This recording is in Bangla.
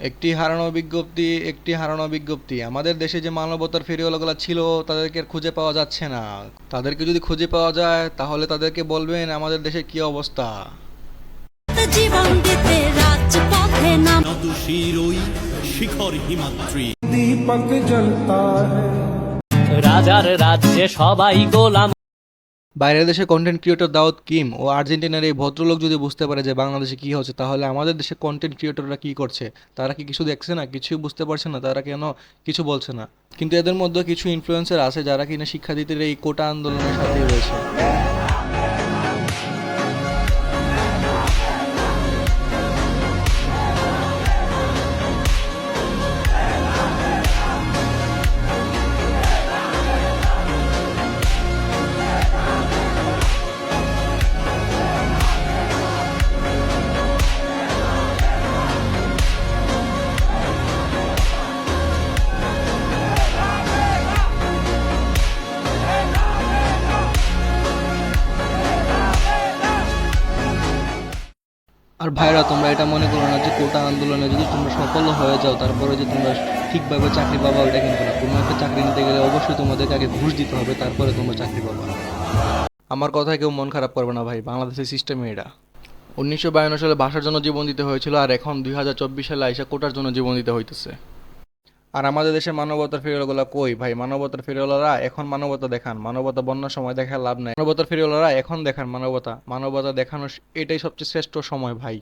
একটি হারানো বিজ্ঞপ্তি আমাদের দেশে যে মানবতার ফেরিওয়ালাগুলো ছিল তাদেরকে আর খুঁজে পাওয়া যাচ্ছে না। তাদেরকে যদি খুঁজে পাওয়া যায় তাহলে তাদেরকে বলবেন আমাদের দেশের কি অবস্থা। জীবন দিতে রাজপথে নাম শিরোই শিখর হিমাদ্রি दीपक जलता है। রাজার রাজ্যে সবাই গোলাম। বাইরের দেশে কন্টেন্ট ক্রিয়েটর দাউদ কিম ও আর্জেন্টিনার এই ভদ্রলোক যদি বুঝতে পারে যে বাংলাদেশে কি হচ্ছে, তাহলে আমাদের দেশে কন্টেন্ট ক্রিয়েটররা কি করছে, তারা কি কিছু দেখছে না, কিছুই বুঝতে পারছে না, তারা কেন কিছু বলছে না? কিন্তু এদের মধ্যে কিছু ইনফ্লুয়েন্সার আছে যারা কিনা শিক্ষার্থীদের এই কোটা আন্দোলনের সাথে রয়েছে। আর ভাইরা, তোমরা এটা মনে করো না যে কোটা আন্দোলনে যদি তোমরা সফল হয়ে যাও তারপরে যে তোমরা ঠিকভাবে চাকরি পাবা, ওইটা কিন্তু না। কোনো একটা চাকরি নিতে গেলে অবশ্যই তোমাদেরকে আগে ঘুষ দিতে হবে, তারপরে তোমরা চাকরি পাবা। আমার কথায় কেউ মন খারাপ করবে না ভাই, বাংলাদেশের সিস্টেমে এটা। 1952 সালে ভাষার জন্য জীবন দিতে হয়েছিল, আর এখন 2024 সালে আইসা কোটার জন্য জীবন দিতে হইতেছে। আর আমাদের দেশের মানবতার ফেরিওয়ালাগুলো কই ভাই? মানবতার ফেরিওয়ালারা এখন মানবতা দেখান, মানবতা বন্যার সময় দেখার লাভ নাই। মানবতার ফেরিওয়ালারা এখন দেখান মানবতা, মানবতা দেখানোর এটাই সবচেয়ে শ্রেষ্ঠ সময় ভাই।